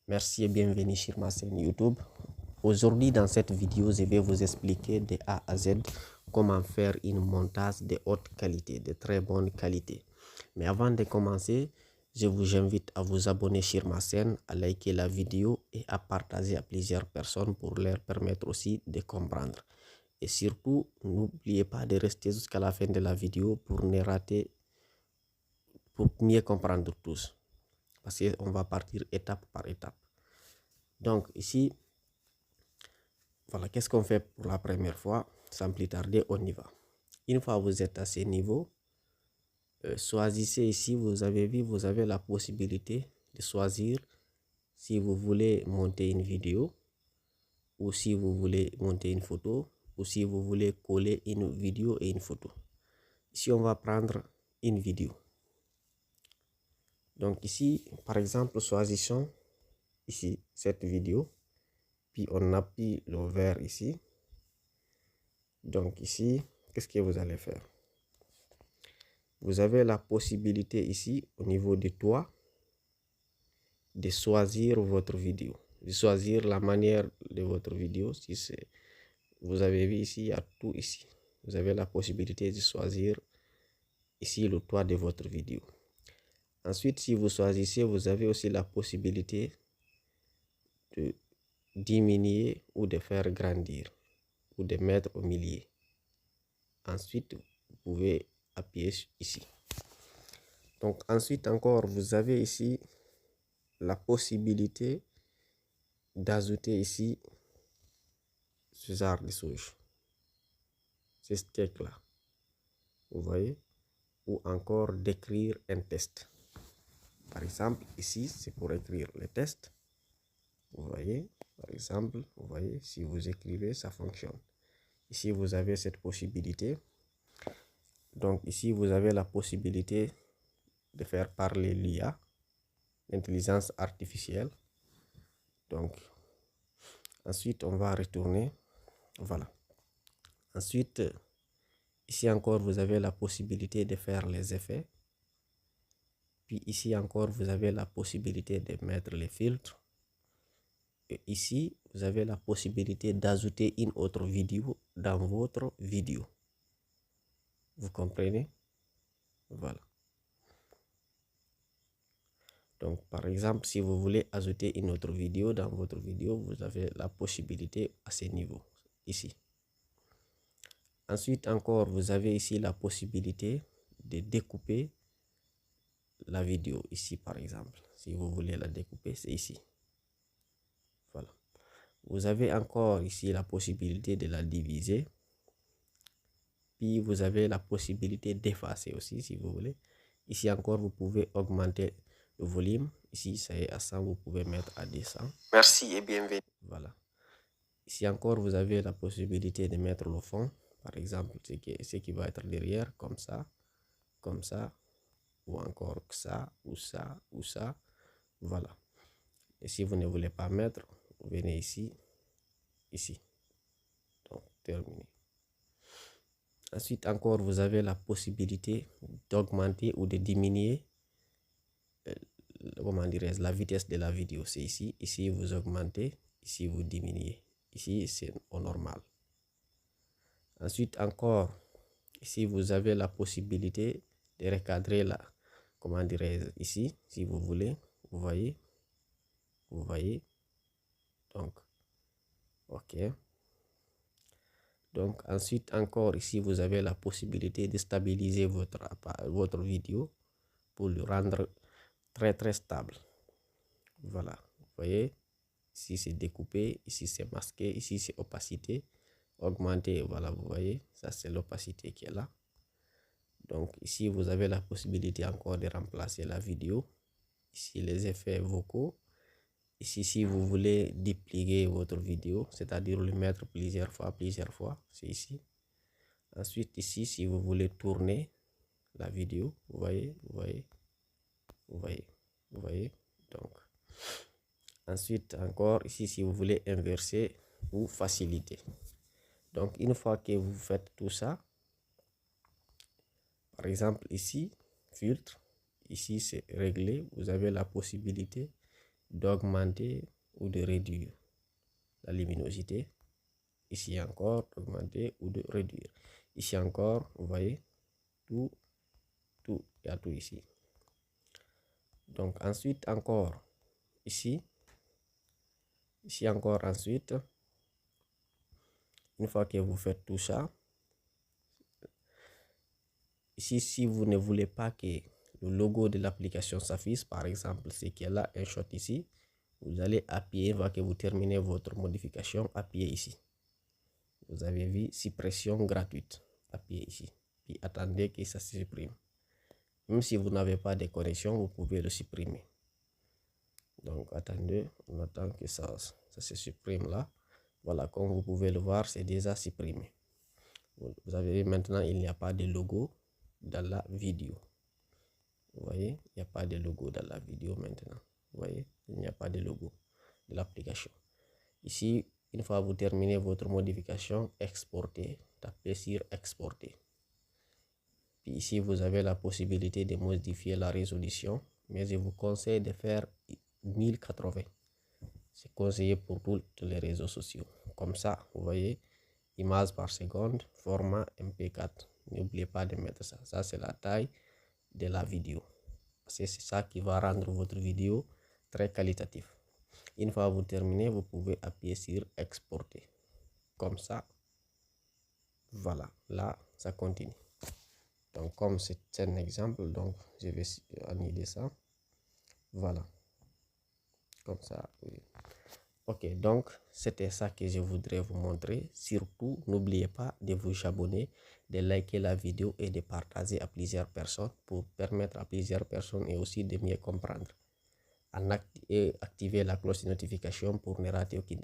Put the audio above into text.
Merci et bienvenue sur ma chaîne YouTube. Aujourd'hui dans cette vidéo, je vais vous expliquer de A à Z comment faire une montage de haute qualité, de très bonne qualité. Mais avant de commencer, je vous invite à vous abonner sur ma chaîne, à liker la vidéo et à partager à plusieurs personnes pour leur permettre aussi de comprendre. Et surtout, n'oubliez pas de rester jusqu'à la fin de la vidéo pour mieux comprendre tous. Parce qu'on va partir étape par étape. Donc ici, voilà, qu'est-ce qu'on fait pour la première fois? Sans plus tarder, on y va. Une fois que vous êtes à ce niveau, choisissez ici, vous avez vu, vous avez la possibilité de choisir si vous voulez monter une vidéo ou si vous voulez monter une photo ou si vous voulez coller une vidéo et une photo. Ici, on va prendre une vidéo. Donc ici, par exemple, choisissons ici cette vidéo. Puis on appuie le vert ici. Donc ici, qu'est-ce que vous allez faire? Vous avez la possibilité ici, au niveau du toit, de choisir votre vidéo. De choisir la manière de votre vidéo. Si c'est, vous avez vu ici, il y a tout ici. Vous avez la possibilité de choisir ici le toit de votre vidéo. Ensuite, si vous choisissez, vous avez aussi la possibilité de diminuer ou de faire grandir ou de mettre au milieu. Ensuite, vous pouvez appuyer ici. Donc ensuite encore, vous avez ici la possibilité d'ajouter ici ce genre de choses. C'est ce texte là. Vous voyez? Ou encore d'écrire un test. Par exemple, ici, c'est pour écrire le test. Vous voyez? Par exemple, vous voyez, si vous écrivez, ça fonctionne. Ici, vous avez cette possibilité. Donc ici, vous avez la possibilité de faire parler l'IA, l'intelligence artificielle. Donc, ensuite, on va retourner. Voilà. Ensuite, ici encore, vous avez la possibilité de faire les effets. Puis ici encore, vous avez la possibilité de mettre les filtres. Et ici, vous avez la possibilité d'ajouter une autre vidéo dans votre vidéo. Vous comprenez? Voilà. Donc, par exemple, si vous voulez ajouter une autre vidéo dans votre vidéo, vous avez la possibilité à ce niveau, ici. Ensuite, encore, vous avez ici la possibilité de découper la vidéo, ici, par exemple. Si vous voulez la découper, c'est ici. Voilà. Vous avez encore ici la possibilité de la diviser. Puis, vous avez la possibilité d'effacer aussi, si vous voulez. Ici encore, vous pouvez augmenter le volume. Ici, ça est à 100, vous pouvez mettre à 200. Merci et bienvenue. Voilà. Ici encore, vous avez la possibilité de mettre le fond. Par exemple, ce qui va être derrière, comme ça, ou encore ça, ou ça, ou ça. Voilà. Et si vous ne voulez pas mettre, vous venez ici, ici. Donc, terminé. Ensuite, encore, vous avez la possibilité d'augmenter ou de diminuer comment dirais-je, la vitesse de la vidéo. C'est ici. Ici, vous augmentez. Ici, vous diminuez. Ici, c'est au normal. Ensuite, encore, ici, vous avez la possibilité de recadrer la, comment dirais-je, ici, si vous voulez. Vous voyez. Vous voyez. Donc, OK. Donc, ensuite, encore, ici, vous avez la possibilité de stabiliser votre vidéo pour le rendre très stable. Voilà. Vous voyez. Ici, c'est découpé. Ici, c'est masqué. Ici, c'est opacité. Augmenté. Voilà, vous voyez. Ça, c'est l'opacité qui est là. Donc, ici, vous avez la possibilité encore de remplacer la vidéo. Ici, les effets vocaux. Ici, si vous voulez dupliquer votre vidéo, c'est-à-dire le mettre plusieurs fois, c'est ici. Ensuite, ici, si vous voulez tourner la vidéo, vous voyez. Donc, ensuite, encore ici, si vous voulez inverser ou faciliter. Donc, une fois que vous faites tout ça, par exemple, ici, filtre, ici, c'est réglé. Vous avez la possibilité d'augmenter ou de réduire la luminosité. Ici encore, d'augmenter ou de réduire. Ici encore, vous voyez, tout, il y a tout ici. Donc ensuite encore, ici encore ensuite, une fois que vous faites tout ça, ici, si vous ne voulez pas que le logo de l'application s'affiche, par exemple, c'est qu'il y a là un shot ici, vous allez appuyer, une fois que vous terminez votre modification, appuyez ici. Vous avez vu, suppression gratuite, appuyez ici, puis attendez que ça se supprime. Même si vous n'avez pas de connexion, vous pouvez le supprimer. Donc attendez, on attend que ça se supprime là. Voilà, comme vous pouvez le voir, c'est déjà supprimé. Vous avez vu maintenant, il n'y a pas de logo dans la vidéo. Vous voyez, il n'y a pas de logo dans la vidéo maintenant. Vous voyez, il n'y a pas de logo de l'application. Ici, une fois que vous terminez votre modification, exporter, tapez sur exporter. Puis ici, vous avez la possibilité de modifier la résolution, mais je vous conseille de faire 1080. C'est conseillé pour tous les réseaux sociaux. Comme ça, vous voyez, images par seconde, format MP4. N'oubliez pas de mettre ça. Ça, c'est la taille de la vidéo. C'est ça qui va rendre votre vidéo très qualitative. Une fois que vous terminez, vous pouvez appuyer sur exporter. Comme ça, voilà, là, ça continue. Donc, comme c'est un exemple, donc je vais annuler ça. Voilà. Comme ça, oui. Ok, donc c'était ça que je voudrais vous montrer. Surtout, n'oubliez pas de vous abonner, de liker la vidéo et de partager à plusieurs personnes pour permettre à plusieurs personnes et aussi de mieux comprendre. Et activer la cloche de notification pour ne rater aucune.